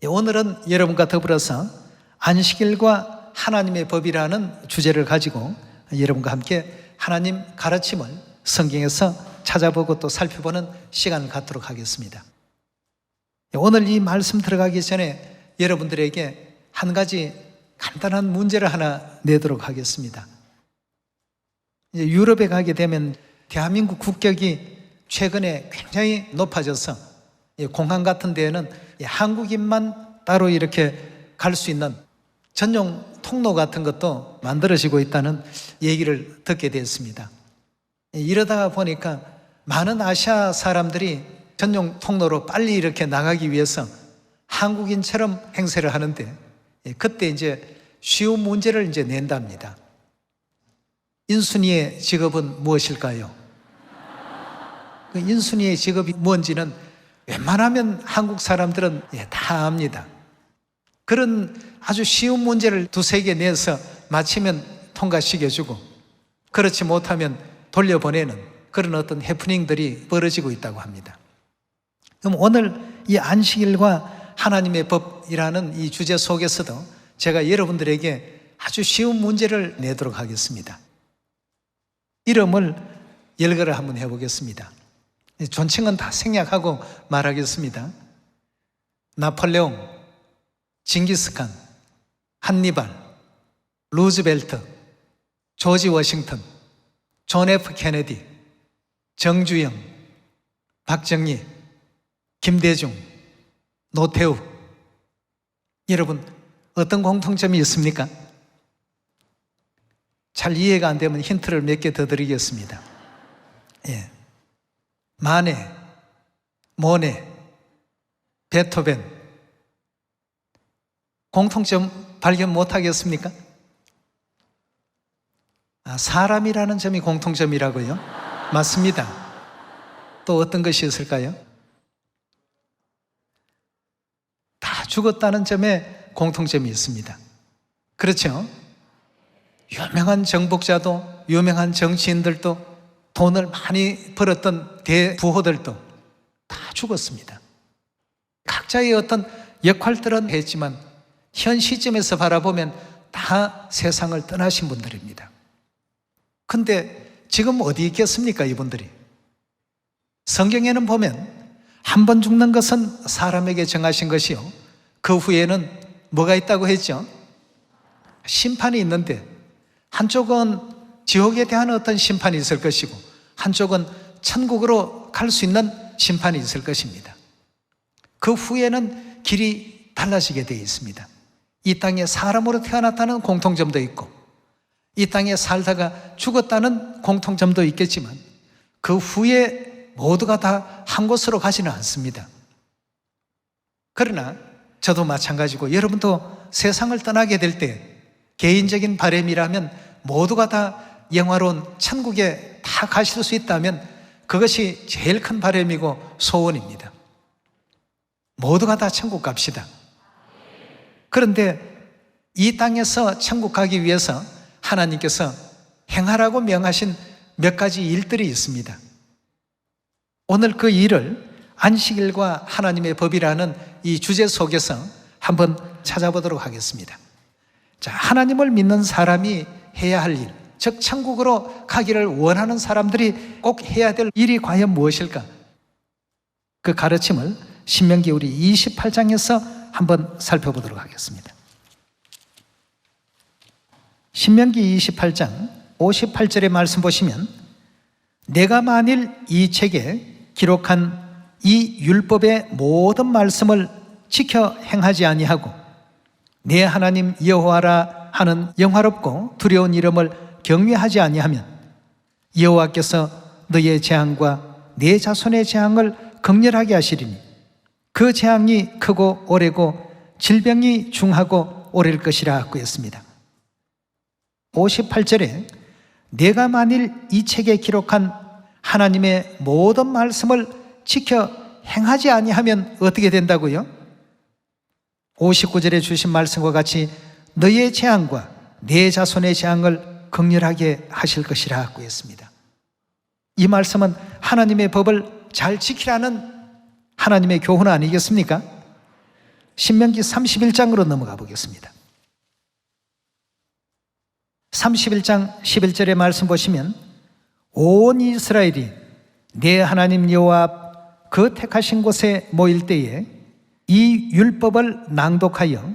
오늘은 여러분과 더불어서 안식일과 하나님의 법이라는 주제를 가지고 여러분과 함께 하나님 가르침을 성경에서 찾아보고 또 살펴보는 시간을 갖도록 하겠습니다. 오늘 이 말씀 들어가기 전에 여러분들에게 한 가지 간단한 문제를 하나 내도록 하겠습니다. 이제 유럽에 가게 되면 대한민국 국격이 최근에 굉장히 높아져서 공항 같은 데에는 한국인만 따로 이렇게 갈 수 있는 전용 통로 같은 것도 만들어지고 있다는 얘기를 듣게 됐습니다. 이러다가 보니까 많은 아시아 사람들이 전용 통로로 빨리 이렇게 나가기 위해서 한국인처럼 행세를 하는데 그때 이제 쉬운 문제를 이제 낸답니다. 인순이의 직업은 무엇일까요? 그 인순이의 직업이 뭔지는 웬만하면 한국 사람들은 다 압니다. 그런 아주 쉬운 문제를 두세 개 내서 맞히면 통과시켜주고 그렇지 못하면 돌려보내는 그런 어떤 해프닝들이 벌어지고 있다고 합니다. 그럼 오늘 이 안식일과 하나님의 법이라는 이 주제 속에서도 제가 여러분들에게 아주 쉬운 문제를 내도록 하겠습니다. 이름을 열거를 한번 해보겠습니다. 존칭은 다 생략하고 말하겠습니다. 나폴레옹, 징기스칸, 한니발, 루즈벨트, 조지 워싱턴, 존 F 케네디, 정주영, 박정희, 김대중, 노태우. 여러분 어떤 공통점이 있습니까? 잘 이해가 안 되면 힌트를 몇 개 더 드리겠습니다. 마네, 모네, 베토벤. 공통점 발견 못하겠습니까? 사람이라는 점이 공통점이라고요? 맞습니다. 또 어떤 것이 있을까요? 다 죽었다는 점에 공통점이 있습니다. 그렇죠? 유명한 정복자도 유명한 정치인들도 돈을 많이 벌었던 대부호들도 다 죽었습니다. 각자의 어떤 역할들은 했지만 현 시점에서 바라보면 다 세상을 떠나신 분들입니다. 근데 지금 어디 있겠습니까, 이분들이? 성경에는 보면 한 번 죽는 것은 사람에게 정하신 것이요, 그 후에는 뭐가 있다고 했죠? 심판이 있는데 한쪽은 지옥에 대한 어떤 심판이 있을 것이고 한쪽은 천국으로 갈 수 있는 심판이 있을 것입니다. 그 후에는 길이 달라지게 되어 있습니다. 이 땅에 사람으로 태어났다는 공통점도 있고 이 땅에 살다가 죽었다는 공통점도 있겠지만 그 후에 모두가 다 한 곳으로 가지는 않습니다. 그러나 저도 마찬가지고 여러분도 세상을 떠나게 될 때 개인적인 바람이라면 모두가 다 영화로운 천국에 다 가실 수 있다면 그것이 제일 큰 바람이고 소원입니다. 모두가 다 천국 갑시다. 그런데 이 땅에서 천국 가기 위해서 하나님께서 행하라고 명하신 몇 가지 일들이 있습니다. 오늘 그 일을 안식일과 하나님의 법이라는 이 주제 속에서 한번 찾아보도록 하겠습니다. 자, 하나님을 믿는 사람이 해야 할 일, 즉 천국으로 가기를 원하는 사람들이 꼭 해야 될 일이 과연 무엇일까? 그 가르침을 신명기 우리 28장에서 한번 살펴보도록 하겠습니다. 신명기 28장 58절의 말씀 보시면 내가 만일 이 책에 기록한 이 율법의 모든 말씀을 지켜 행하지 아니하고 내 하나님 여호와라 하는 영화롭고 두려운 이름을 경외하지 아니하면 여호와께서 너의 재앙과 내 자손의 재앙을 극렬하게 하시리니 그 재앙이 크고 오래고 질병이 중하고 오래일 것이라 하고 했습니다. 58절에 내가 만일 이 책에 기록한 하나님의 모든 말씀을 지켜 행하지 아니하면 어떻게 된다고요? 59절에 주신 말씀과 같이 너의 재앙과 내 자손의 재앙을 극렬하게 하실 것이라 하고 했습니다. 이 말씀은 하나님의 법을 잘 지키라는 하나님의 교훈 아니겠습니까? 신명기 31장으로 넘어가 보겠습니다. 31장 11절의 말씀 보시면 온 이스라엘이 내 하나님 여호와 앞 그 택하신 곳에 모일 때에 이 율법을 낭독하여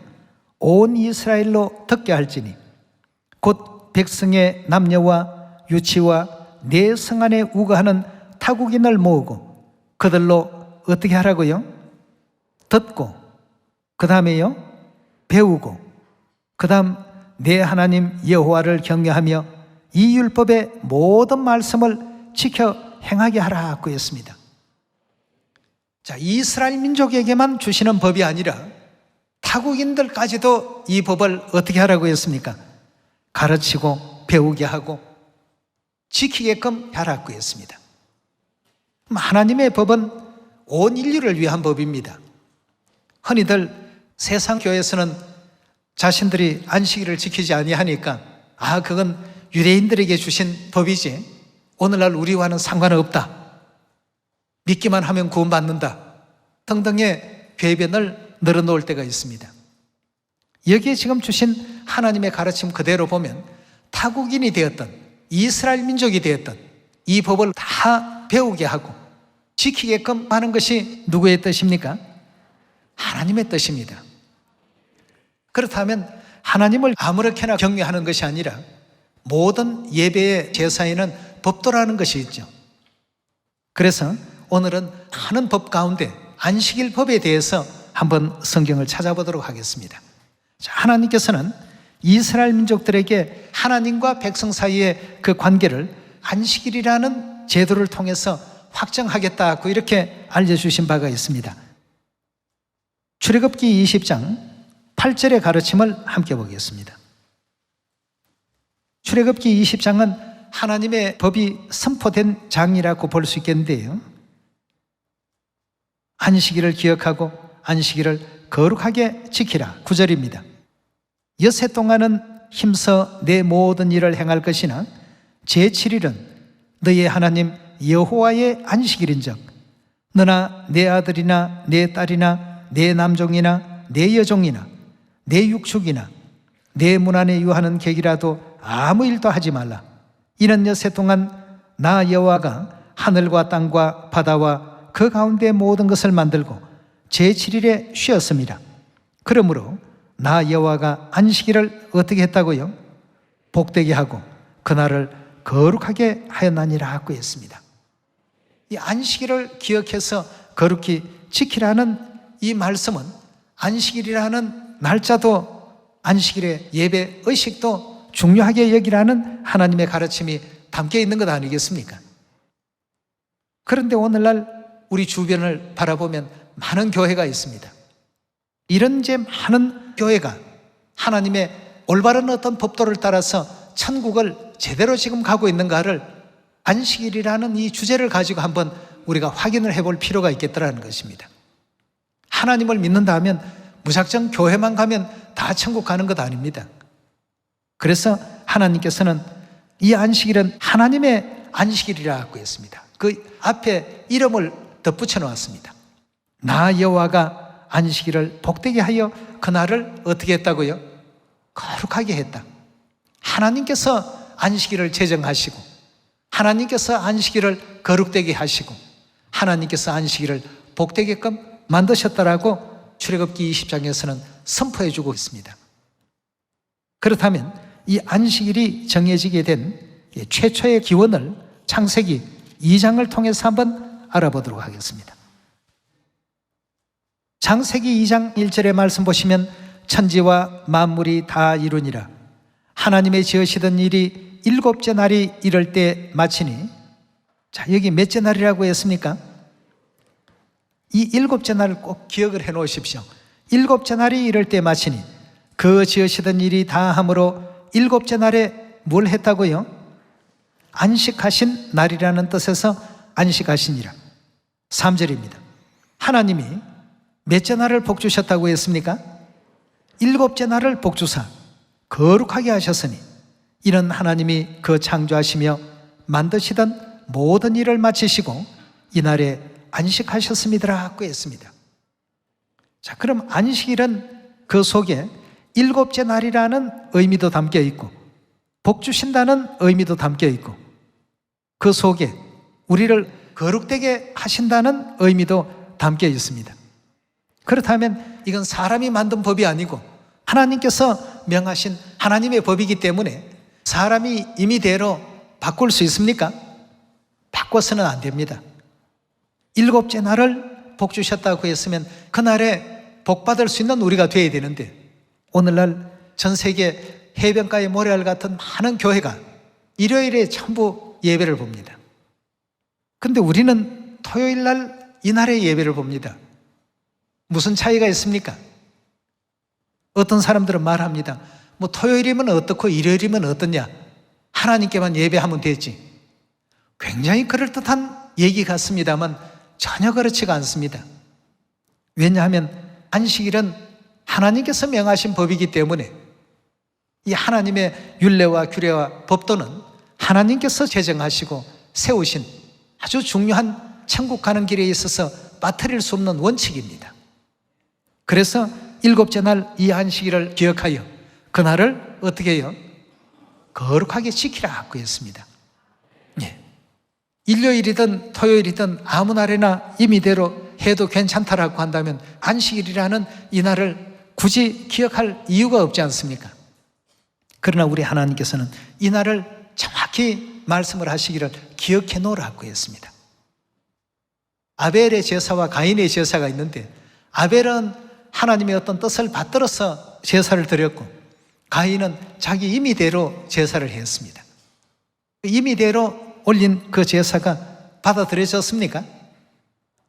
온 이스라엘로 듣게 할지니 곧 백성의 남녀와 유치와 내 성 안에 우거하는 타국인을 모으고 그들로 어떻게 하라고요? 듣고 그 다음에요 배우고 그 다음 내 하나님 여호와를 경외하며 이 율법의 모든 말씀을 지켜 행하게 하라고 했습니다. 자, 이스라엘 민족에게만 주시는 법이 아니라 타국인들까지도 이 법을 어떻게 하라고 했습니까? 가르치고 배우게 하고 지키게끔 하라고 했습니다. 하나님의 법은 온 인류를 위한 법입니다. 흔히들 세상 교회에서는 자신들이 안식일을 지키지 아니하니까 그건 유대인들에게 주신 법이지 오늘날 우리와는 상관없다, 믿기만 하면 구원받는다 등등의 궤변을 늘어놓을 때가 있습니다. 여기에 지금 주신 하나님의 가르침 그대로 보면 타국인이 되었던 이스라엘 민족이 되었던 이 법을 다 배우게 하고 지키게끔 하는 것이 누구의 뜻입니까? 하나님의 뜻입니다. 그렇다면 하나님을 아무렇게나 경외하는 것이 아니라 모든 예배의 제사에는 법도라는 것이 있죠. 그래서 오늘은 많은 법 가운데 안식일 법에 대해서 한번 성경을 찾아보도록 하겠습니다. 자, 하나님께서는 이스라엘 민족들에게 하나님과 백성 사이의 그 관계를 안식일이라는 제도를 통해서 확정하겠다고 이렇게 알려주신 바가 있습니다. 출애굽기 20장 8절의 가르침을 함께 보겠습니다. 출애굽기 20장은 하나님의 법이 선포된 장이라고 볼 수 있겠는데요, 안식일을 기억하고 안식일을 거룩하게 지키라 9절입니다. 엿새 동안은 힘써 내 모든 일을 행할 것이나 제7일은 너의 하나님 여호와의 안식일인즉 너나 내 아들이나 내 딸이나 내 남종이나 내 여종이나 내 육축이나 내 문 안에 유하는 객이라도 아무 일도 하지 말라. 이는 엿새 동안 나 여호와가 하늘과 땅과 바다와 그 가운데 모든 것을 만들고 제7일에 쉬었습니다. 그러므로 나 여호와가 안식일을 어떻게 했다고요? 복되게 하고 그날을 거룩하게 하였나니라 하고 했습니다. 이 안식일을 기억해서 거룩히 지키라는 이 말씀은 안식일이라는 날짜도 안식일의 예배 의식도 중요하게 여기라는 하나님의 가르침이 담겨 있는 것 아니겠습니까? 그런데 오늘날 우리 주변을 바라보면 많은 교회가 있습니다. 이런 이제 많은 교회가 하나님의 올바른 어떤 법도를 따라서 천국을 제대로 지금 가고 있는가를 안식일이라는 이 주제를 가지고 한번 우리가 확인을 해볼 필요가 있겠다는 것입니다. 하나님을 믿는다 하면 무작정 교회만 가면 다 천국 가는 것 아닙니다. 그래서 하나님께서는 이 안식일은 하나님의 안식일이라고 했습니다. 그 앞에 이름을 덧붙여 놓았습니다. 나 여호와가 안식일을 복되게 하여 그날을 어떻게 했다고요? 거룩하게 했다. 하나님께서 안식일을 제정하시고 하나님께서 안식일을 거룩되게 하시고 하나님께서 안식일을 복되게끔 만드셨다라고 출애굽기 20장에서는 선포해 주고 있습니다. 그렇다면 이 안식일이 정해지게 된 최초의 기원을 창세기 2장을 통해서 한번 알아보도록 하겠습니다. 창세기 2장 1절의 말씀 보시면 천지와 만물이 다 이루니라. 하나님의 지으시던 일이 일곱째 날이 이럴 때 마치니, 자, 여기 몇째 날이라고 했습니까? 이 일곱째 날을 꼭 기억을 해 놓으십시오. 일곱째 날이 이럴 때 마치니 그 지으시던 일이 다 함으로 일곱째 날에 뭘 했다고요? 안식하신 날이라는 뜻에서 안식하시니라. 3절입니다. 하나님이 몇째 날을 복주셨다고 했습니까? 일곱째 날을 복주사 거룩하게 하셨으니 이는 하나님이 그 창조하시며 만드시던 모든 일을 마치시고 이날에 안식하셨음이더라고 했습니다. 자, 그럼 안식일은 그 속에 일곱째 날이라는 의미도 담겨 있고 복 주신다는 의미도 담겨 있고 그 속에 우리를 거룩되게 하신다는 의미도 담겨 있습니다. 그렇다면 이건 사람이 만든 법이 아니고 하나님께서 명하신 하나님의 법이기 때문에 사람이 임의대로 바꿀 수 있습니까? 바꿔서는 안 됩니다. 일곱째 날을 복 주셨다고 했으면 그날에 복 받을 수 있는 우리가 되어야 되는데 오늘날 전 세계 해변가의 모래알 같은 많은 교회가 일요일에 전부 예배를 봅니다. 근데 우리는 토요일 날 이날에 예배를 봅니다. 무슨 차이가 있습니까? 어떤 사람들은 말합니다. 뭐 토요일이면 어떻고 일요일이면 어떠냐? 하나님께만 예배하면 되지. 굉장히 그럴듯한 얘기 같습니다만 전혀 그렇지가 않습니다. 왜냐하면 안식일은 하나님께서 명하신 법이기 때문에 이 하나님의 율례와 규례와 법도는 하나님께서 제정하시고 세우신 아주 중요한 천국 가는 길에 있어서 빠뜨릴 수 없는 원칙입니다. 그래서 일곱째 날 이 안식일을 기억하여 그날을 어떻게 해요? 거룩하게 지키라고 했습니다. 예. 일요일이든 토요일이든 아무 날에나 임의대로 해도 괜찮다라고 한다면 안식일이라는 이 날을 굳이 기억할 이유가 없지 않습니까? 그러나 우리 하나님께서는 이 날을 정확히 말씀을 하시기를 기억해 놓으라고 했습니다. 아벨의 제사와 가인의 제사가 있는데 아벨은 하나님의 어떤 뜻을 받들어서 제사를 드렸고 가인은 자기 임의대로 제사를 했습니다. 임의대로 올린 그 제사가 받아들여졌습니까?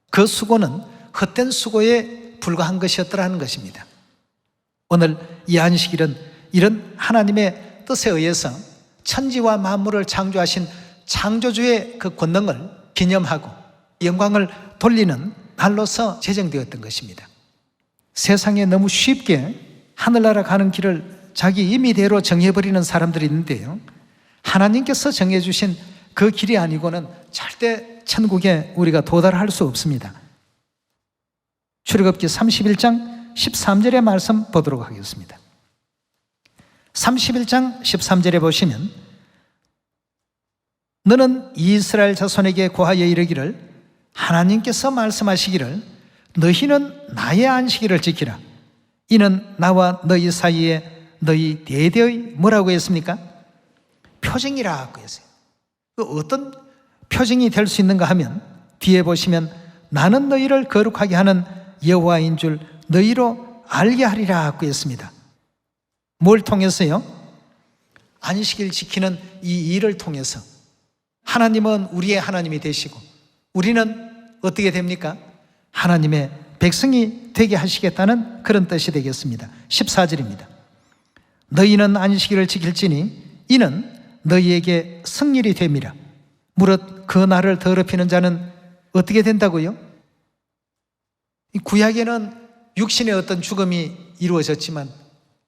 그 수고는 헛된 수고에 불과한 것이었더라는 것입니다. 오늘 이 안식일은 이런 하나님의 뜻에 의해서 천지와 만물을 창조하신 창조주의 그 권능을 기념하고 영광을 돌리는 날로서 제정되었던 것입니다. 세상에 너무 쉽게 하늘나라 가는 길을 자기 임의대로 정해버리는 사람들이 있는데요, 하나님께서 정해주신 그 길이 아니고는 절대 천국에 우리가 도달할 수 없습니다. 출애굽기 31장 13절의 말씀 보도록 하겠습니다. 31장 13절에 보시면 너는 이스라엘 자손에게 고하여 이르기를 하나님께서 말씀하시기를 너희는 나의 안식일을 지키라. 이는 나와 너희 사이에 너희 대대의 뭐라고 했습니까? 표징이라고 했어요. 어떤 표징이 될 수 있는가 하면 뒤에 보시면 나는 너희를 거룩하게 하는 여호와인 줄 너희로 알게 하리라고 했습니다. 뭘 통해서요? 안식일 지키는 이 일을 통해서 하나님은 우리의 하나님이 되시고 우리는 어떻게 됩니까? 하나님의 백성이 되게 하시겠다는 그런 뜻이 되겠습니다. 14절입니다. 너희는 안식일을 지킬지니 이는 너희에게 성일이 됨이라. 무릇 그 날을 더럽히는 자는 어떻게 된다고요? 구약에는 육신의 어떤 죽음이 이루어졌지만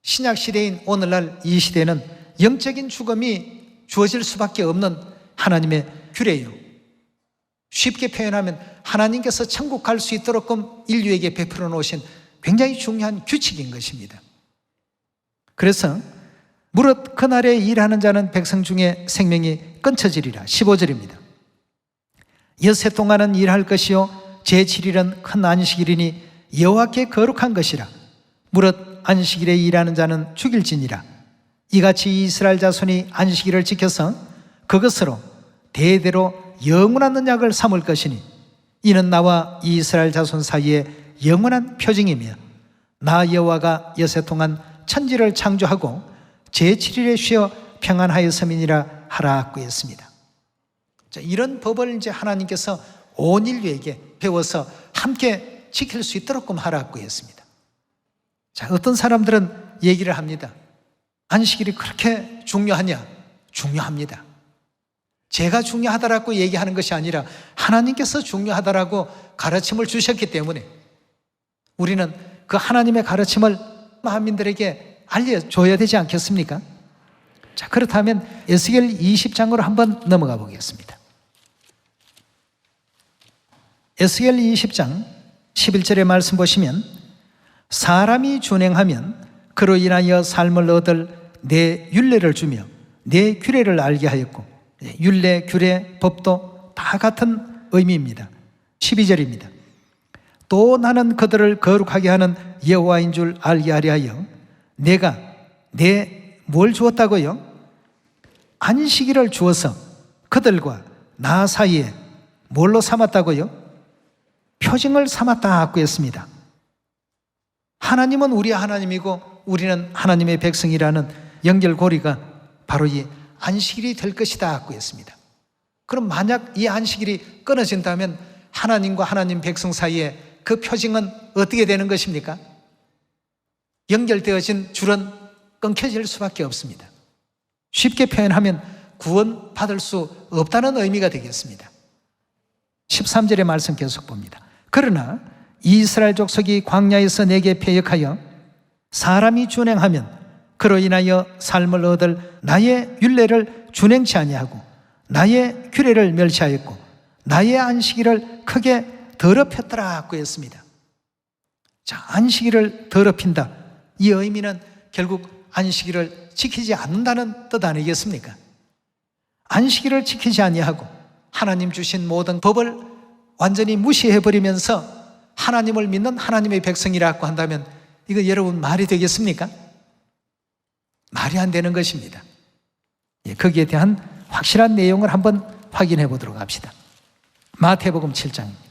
신약 시대인 오늘날 이 시대는 영적인 죽음이 주어질 수밖에 없는 하나님의 규례예요. 쉽게 표현하면 하나님께서 천국 갈 수 있도록 인류에게 베풀어 놓으신 굉장히 중요한 규칙인 것입니다. 그래서 무릇 그날에 일하는 자는 백성 중에 생명이 끊쳐지리라. 15절입니다. 엿새 동안은 일할 것이요 제7일은 큰 안식일이니 여호와께 거룩한 것이라. 무릇 안식일에 일하는 자는 죽일지니라. 이같이 이스라엘 자손이 안식일을 지켜서 그것으로 대대로 영원한 언약을 삼을 것이니 이는 나와 이스라엘 자손 사이에 영원한 표징이며 나 여호와가 엿새 동안 천지를 창조하고 제7일에 쉬어 평안하였음이니라 하라고 했습니다. 자, 이런 법을 이제 하나님께서 온 인류에게 배워서 함께 지킬 수 있도록 하라고 했습니다. 자, 어떤 사람들은 얘기를 합니다. 안식일이 그렇게 중요하냐? 중요합니다. 제가 중요하다라고 얘기하는 것이 아니라 하나님께서 중요하다라고 가르침을 주셨기 때문에 우리는 그 하나님의 가르침을 만민들에게 알려줘야 되지 않겠습니까? 자, 그렇다면 에스겔 20장으로 한번 넘어가 보겠습니다. 에스겔 20장 11절의 말씀 보시면 사람이 준행하면 그로 인하여 삶을 얻을 내 율례를 주며 내 규례를 알게 하였고, 율례, 규례, 법도 다 같은 의미입니다. 12절입니다. 또 나는 그들을 거룩하게 하는 여호와인 줄 알게 하려 하여 내가 뭘 주었다고요? 안식일을 주어서 그들과 나 사이에 뭘로 삼았다고요? 표징을 삼았다고 했습니다. 하나님은 우리 하나님이고 우리는 하나님의 백성이라는 연결고리가 바로 이 안식일이 될 것이다 고 했습니다. 그럼 만약 이 안식일이 끊어진다면 하나님과 하나님 백성 사이에 그 표징은 어떻게 되는 것입니까? 연결되어진 줄은 끊겨질 수밖에 없습니다. 쉽게 표현하면 구원받을 수 없다는 의미가 되겠습니다. 13절의 말씀 계속 봅니다. 그러나 이스라엘 족속이 광야에서 내게 패역하여 사람이 준행하면 그로 인하여 삶을 얻을 나의 율례를 준행치 아니하고 나의 규례를 멸시하였고 나의 안식일을 크게 더럽혔더라고 했습니다. 자, 안식일을 더럽힌다. 이 의미는 결국 안식일을 지키지 않는다는 뜻 아니겠습니까? 안식일을 지키지 아니하고 하나님 주신 모든 법을 완전히 무시해버리면서 하나님을 믿는 하나님의 백성이라고 한다면 이거 여러분 말이 되겠습니까? 말이 안 되는 것입니다. 거기에 대한 확실한 내용을 한번 확인해 보도록 합시다. 마태복음 7장입니다.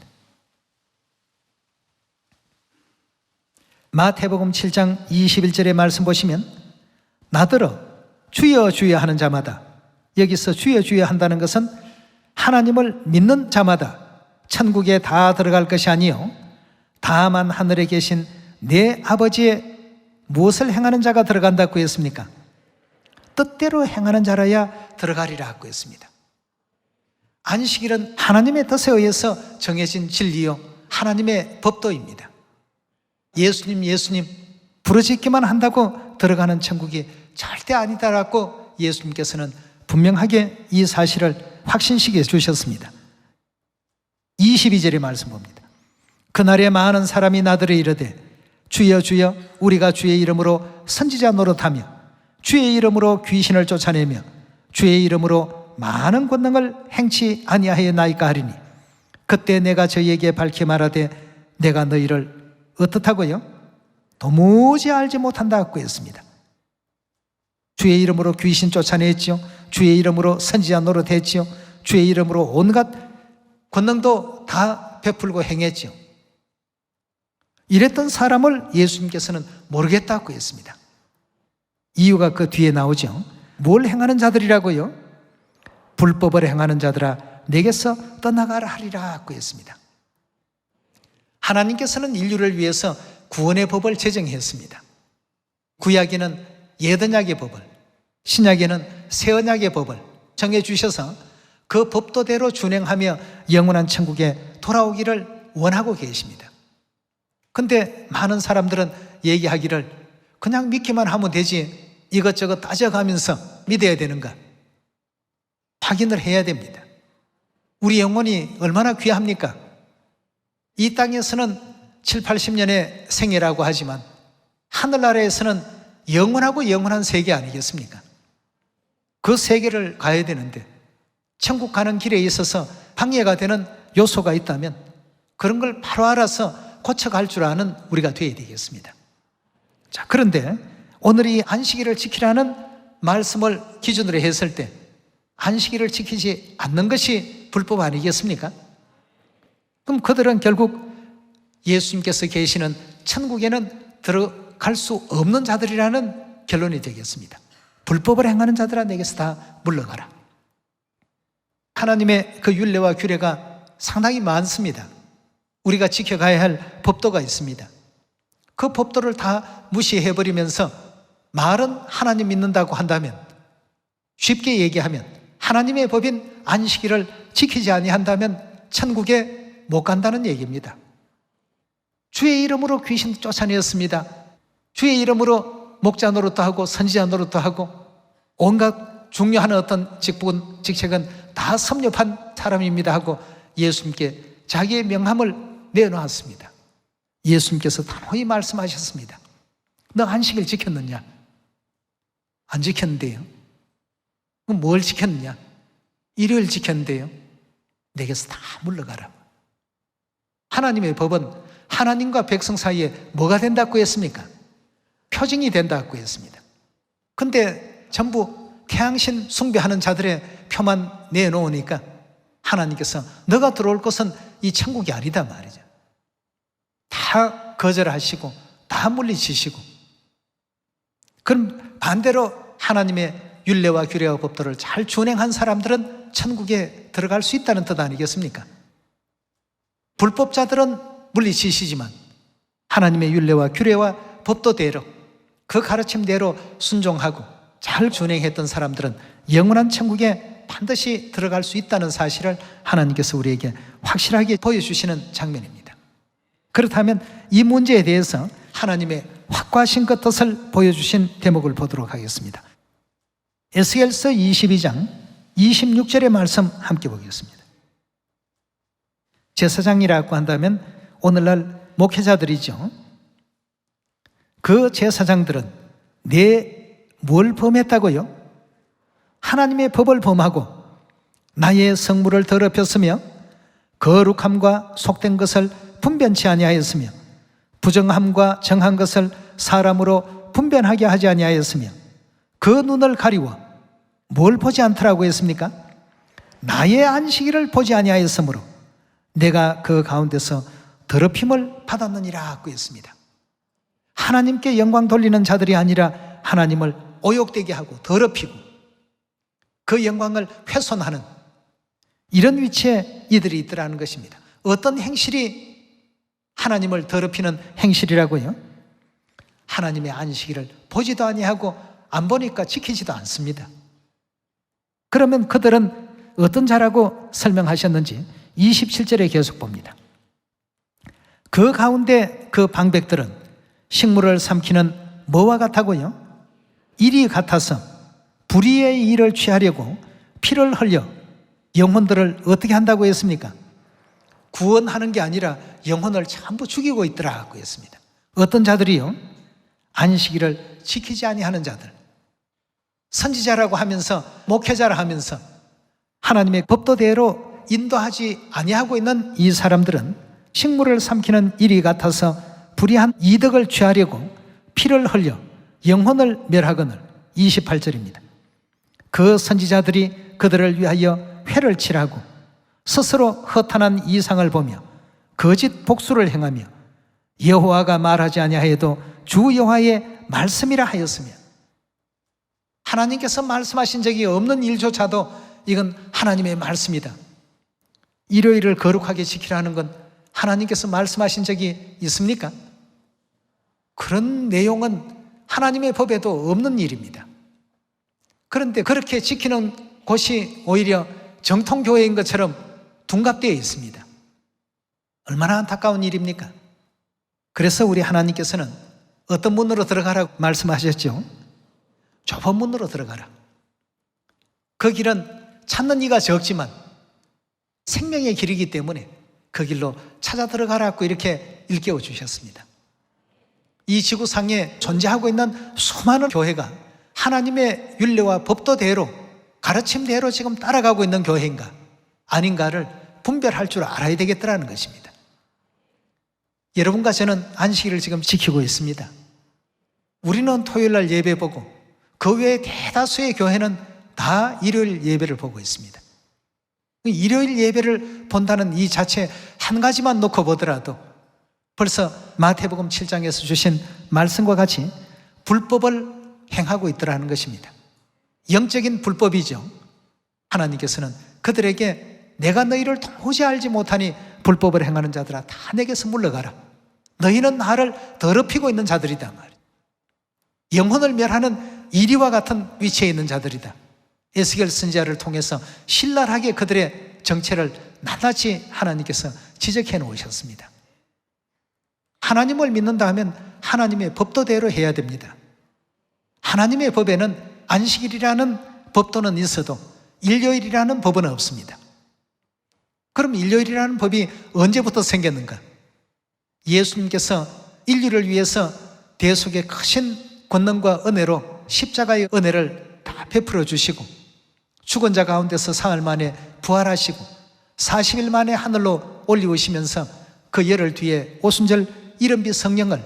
마태복음 7장 21절의 말씀 보시면 나더러 주여 주여 하는 자마다, 여기서 주여 주여 한다는 것은 하나님을 믿는 자마다 천국에 다 들어갈 것이 아니요 다만 하늘에 계신 내 아버지의 무엇을 행하는 자가 들어간다고 했습니까? 뜻대로 행하는 자라야 들어가리라고 했습니다. 안식일은 하나님의 뜻에 의해서 정해진 진리요 하나님의 법도입니다. 예수님 부르짖기만 한다고 들어가는 천국이 절대 아니다라고 예수님께서는 분명하게 이 사실을 확신시켜 주셨습니다. 22절의 말씀 봅니다. 그날에 많은 사람이 나더러 이르되 주여 주여 우리가 주의 이름으로 선지자 노릇하며 주의 이름으로 귀신을 쫓아내며 주의 이름으로 많은 권능을 행치 아니하였나이까 하리니 그때 내가 저희에게 밝히 말하되 내가 너희를 어떻다고요? 도무지 알지 못한다고 했습니다. 주의 이름으로 귀신 쫓아냈지요. 주의 이름으로 선지자 노릇했지요. 주의 이름으로 온갖 권능도 다 베풀고 행했지요. 이랬던 사람을 예수님께서는 모르겠다고 했습니다. 이유가 그 뒤에 나오죠. 뭘 행하는 자들이라고요? 불법을 행하는 자들아 내게서 떠나가라 하리라고 했습니다. 하나님께서는 인류를 위해서 구원의 법을 제정했습니다. 구약에는 옛 언약의 법을, 신약에는 새 언약의 법을 정해주셔서 그 법도대로 준행하며 영원한 천국에 돌아오기를 원하고 계십니다. 근데 많은 사람들은 얘기하기를 그냥 믿기만 하면 되지 이것저것 따져가면서 믿어야 되는가? 확인을 해야 됩니다. 우리 영혼이 얼마나 귀합니까? 이 땅에서는 7, 80년의 생애라고 하지만 하늘나라에서는 영원하고 영원한 세계 아니겠습니까? 그 세계를 가야 되는데 천국 가는 길에 있어서 방해가 되는 요소가 있다면 그런 걸 바로 알아서 고쳐갈 줄 아는 우리가 되어야 되겠습니다. 자, 그런데 오늘 이 안식일을 지키라는 말씀을 기준으로 했을 때 안식일을 지키지 않는 것이 불법 아니겠습니까? 그럼 그들은 결국 예수님께서 계시는 천국에는 들어갈 수 없는 자들이라는 결론이 되겠습니다. 불법을 행하는 자들아 내게서 다 물러가라. 하나님의 그 율례와 규례가 상당히 많습니다. 우리가 지켜가야 할 법도가 있습니다. 그 법도를 다 무시해버리면서 말은 하나님 믿는다고 한다면, 쉽게 얘기하면 하나님의 법인 안식일을 지키지 아니한다면 천국에 못 간다는 얘기입니다. 주의 이름으로 귀신 쫓아내었습니다. 주의 이름으로 목자 노릇도 하고 선지자 노릇도 하고 온갖 중요한 어떤 직책은 다 섭렵한 사람입니다 하고 예수님께 자기의 명함을 내놓았습니다. 예수님께서 단호히 말씀하셨습니다. 너 안식일 지켰느냐? 안 지켰는데요. 그럼 뭘 지켰느냐? 일요일 지켰는데요. 내게서 다 물러가라. 하나님의 법은 하나님과 백성 사이에 뭐가 된다고 했습니까? 표징이 된다고 했습니다. 근데 전부 태양신 숭배하는 자들의 표만 내놓으니까 하나님께서 너가 들어올 것은 이 천국이 아니다 말이죠. 다 거절하시고 다 물리치시고, 그럼 반대로 하나님의 율례와 규례와 법도를 잘 준행한 사람들은 천국에 들어갈 수 있다는 뜻 아니겠습니까? 불법자들은 물리치시지만 하나님의 율례와 규례와 법도대로 그 가르침대로 순종하고 잘 준행했던 사람들은 영원한 천국에 반드시 들어갈 수 있다는 사실을 하나님께서 우리에게 확실하게 보여주시는 장면입니다. 그렇다면 이 문제에 대해서 하나님의 확고하신 그 뜻을 보여주신 대목을 보도록 하겠습니다. 에스겔서 22장 26절의 말씀 함께 보겠습니다. 제사장이라고 한다면 오늘날 목회자들이죠. 그 제사장들은 뭘 범했다고요? 하나님의 법을 범하고 나의 성물을 더럽혔으며 거룩함과 속된 것을 분변치 아니하였으며 부정함과 정한 것을 사람으로 분변하게 하지 아니하였으며 그 눈을 가리워 뭘 보지 않더라고 했습니까? 나의 안식일을 보지 아니하였으므로 내가 그 가운데서 더럽힘을 받았느니라 했습니다. 하나님께 영광 돌리는 자들이 아니라 하나님을 오욕되게 하고 더럽히고 그 영광을 훼손하는 이런 위치에 이들이 있더라는 것입니다. 어떤 행실이 하나님을 더럽히는 행실이라고요? 하나님의 안식일을 보지도 아니하고 안 보니까 지키지도 않습니다. 그러면 그들은 어떤 자라고 설명하셨는지 27절에 계속 봅니다. 그 가운데 그 방백들은 식물을 삼키는 뭐와 같다고요? 일이 같아서 불의의 일을 취하려고 피를 흘려 영혼들을 어떻게 한다고 했습니까? 구원하는 게 아니라 영혼을 전부 죽이고 있더라고 했습니다. 어떤 자들이요? 안식일을 지키지 아니하는 자들, 선지자라고 하면서 목회자라 하면서 하나님의 법도대로 인도하지 아니하고 있는 이 사람들은 식물을 삼키는 일이 같아서 불의한 이득을 취하려고 피를 흘려 영혼을 멸하거늘. 28절입니다. 그 선지자들이 그들을 위하여 회를 칠하고 스스로 허탄한 이상을 보며 거짓 복수를 행하며 여호와가 말하지 아니하여도 주 여호와의 말씀이라 하였으며, 하나님께서 말씀하신 적이 없는 일조차도 이건 하나님의 말씀이다. 일요일을 거룩하게 지키라는 건 하나님께서 말씀하신 적이 있습니까? 그런 내용은 하나님의 법에도 없는 일입니다. 그런데 그렇게 지키는 곳이 오히려 정통교회인 것처럼 둔갑되어 있습니다. 얼마나 안타까운 일입니까? 그래서 우리 하나님께서는 어떤 문으로 들어가라고 말씀하셨죠? 좁은 문으로 들어가라. 그 길은 찾는 이가 적지만 생명의 길이기 때문에 그 길로 찾아 들어가라고 이렇게 일깨워 주셨습니다. 이 지구상에 존재하고 있는 수많은 교회가 하나님의 율례와 법도대로 가르침대로 지금 따라가고 있는 교회인가 아닌가를 분별할 줄 알아야 되겠다는 것입니다. 여러분과 저는 안식일을 지금 지키고 있습니다. 우리는 토요일날 예배 보고 그 외에 대다수의 교회는 다 일요일 예배를 보고 있습니다. 일요일 예배를 본다는 이 자체 한 가지만 놓고 보더라도 벌써 마태복음 7장에서 주신 말씀과 같이 불법을 행하고 있더라는 것입니다. 영적인 불법이죠. 하나님께서는 그들에게 내가 너희를 도무지 알지 못하니 불법을 행하는 자들아 다 내게서 물러가라. 너희는 나를 더럽히고 있는 자들이다 말이야. 영혼을 멸하는 이리와 같은 위치에 있는 자들이다. 에스겔 선지자를 통해서 신랄하게 그들의 정체를 낱낱이 하나님께서 지적해 놓으셨습니다. 하나님을 믿는다 하면 하나님의 법도대로 해야 됩니다. 하나님의 법에는 안식일이라는 법도는 있어도 일요일이라는 법은 없습니다. 그럼 일요일이라는 법이 언제부터 생겼는가? 예수님께서 인류를 위해서 대속의 크신 권능과 은혜로 십자가의 은혜를 다 베풀어 주시고 죽은 자 가운데서 사흘 만에 부활하시고 40일 만에 하늘로 올리우시면서 그 열흘 뒤에 오순절 이른비 성령을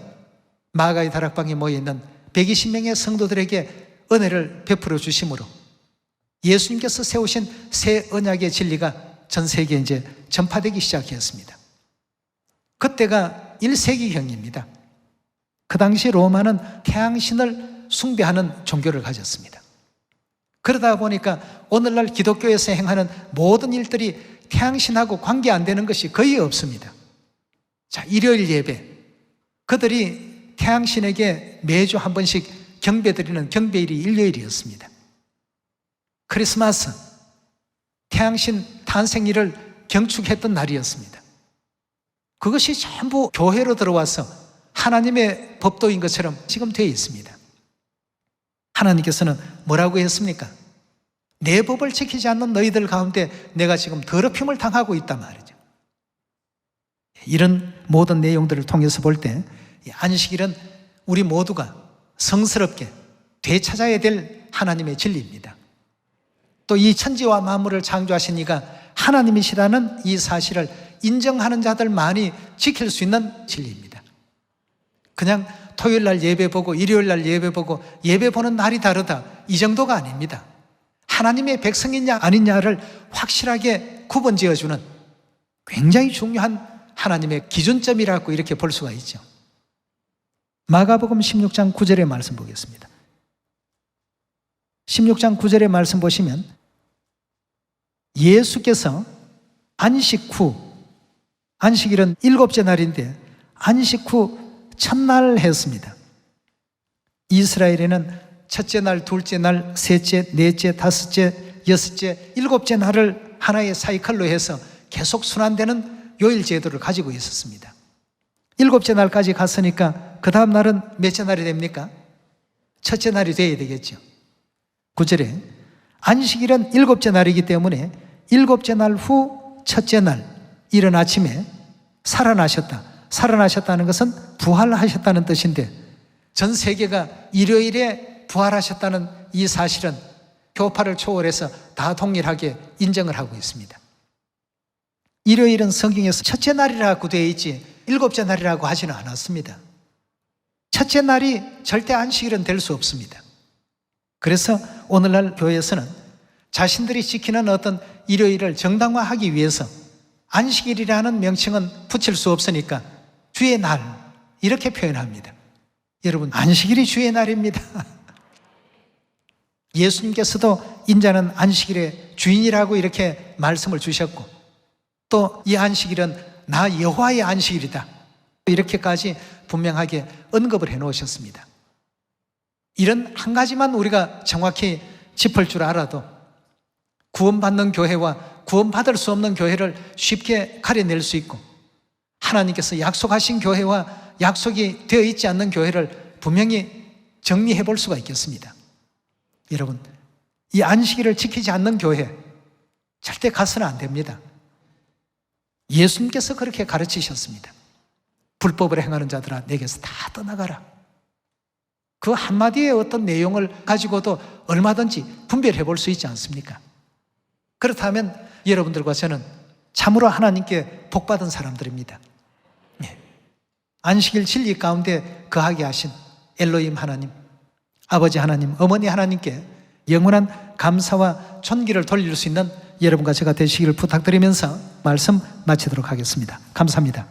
마가의 다락방에 모여있는 120명의 성도들에게 은혜를 베풀어 주심으로 예수님께서 세우신 새 언약의 진리가 전 세계에 이제 전파되기 시작했습니다. 그때가 1세기경입니다. 그 당시 로마는 태양신을 숭배하는 종교를 가졌습니다. 그러다 보니까 오늘날 기독교에서 행하는 모든 일들이 태양신하고 관계 안 되는 것이 거의 없습니다. 자, 일요일 예배. 그들이 태양신에게 매주 한 번씩 경배드리는 경배일이 일요일이었습니다. 크리스마스, 태양신 탄생일을 경축했던 날이었습니다. 그것이 전부 교회로 들어와서 하나님의 법도인 것처럼 지금 되어 있습니다. 하나님께서는 뭐라고 했습니까? 내 법을 지키지 않는 너희들 가운데 내가 지금 더럽힘을 당하고 있단 말이죠. 이런 모든 내용들을 통해서 볼 때 안식일은 우리 모두가 성스럽게 되찾아야 될 하나님의 진리입니다. 또 이 천지와 만물을 창조하신 이가 하나님이시라는 이 사실을 인정하는 자들만이 지킬 수 있는 진리입니다. 그냥 토요일 날 예배 보고 일요일 날 예배 보고 예배 보는 날이 다르다, 이 정도가 아닙니다. 하나님의 백성이냐 아니냐를 확실하게 구분 지어주는 굉장히 중요한 하나님의 기준점이라고 이렇게 볼 수가 있죠. 마가복음 16장 9절의 말씀 보겠습니다. 16장 9절의 말씀 보시면 예수께서 안식 후, 안식일은 7째 날인데 안식 후 첫날 했습니다. 이스라엘에는 첫째 날, 둘째 날, 셋째, 넷째, 다섯째, 여섯째, 7째 날을 하나의 사이클로 해서 계속 순환되는 요일 제도를 가지고 있었습니다. 7째 날까지 갔으니까 그 다음 날은 몇째 날이 됩니까? 첫째 날이 돼야 되겠죠. 9절에 안식일은 7째 날이기 때문에 7째 날 후 첫째 날 이른 아침에 살아나셨다. 살아나셨다는 것은 부활하셨다는 뜻인데 전 세계가 일요일에 부활하셨다는 이 사실은 교파를 초월해서 다 동일하게 인정을 하고 있습니다. 일요일은 성경에서 첫째 날이라고 되어 있지 7째 날이라고 하지는 않았습니다. 첫째 날이 절대 안식일은 될 수 없습니다. 그래서 오늘날 교회에서는 자신들이 지키는 어떤 일요일을 정당화하기 위해서 안식일이라는 명칭은 붙일 수 없으니까 주의 날 이렇게 표현합니다. 여러분, 안식일이 주의 날입니다. 예수님께서도 인자는 안식일의 주인이라고 이렇게 말씀을 주셨고 또 이 안식일은 나 여호와의 안식일이다 이렇게까지 분명하게 언급을 해놓으셨습니다. 이런 한 가지만 우리가 정확히 짚을 줄 알아도 구원받는 교회와 구원받을 수 없는 교회를 쉽게 가려낼 수 있고 하나님께서 약속하신 교회와 약속이 되어 있지 않는 교회를 분명히 정리해 볼 수가 있겠습니다. 여러분, 이 안식일을 지키지 않는 교회 절대 가서는 안 됩니다. 예수님께서 그렇게 가르치셨습니다. 불법을 행하는 자들아 내게서 다 떠나가라. 그 한마디의 어떤 내용을 가지고도 얼마든지 분별해 볼 수 있지 않습니까? 그렇다면 여러분들과 저는 참으로 하나님께 복받은 사람들입니다. 안식일 진리 가운데 거하게 하신 엘로힘 하나님, 아버지 하나님, 어머니 하나님께 영원한 감사와 존귀를 돌릴 수 있는 여러분과 제가 되시기를 부탁드리면서 말씀 마치도록 하겠습니다. 감사합니다.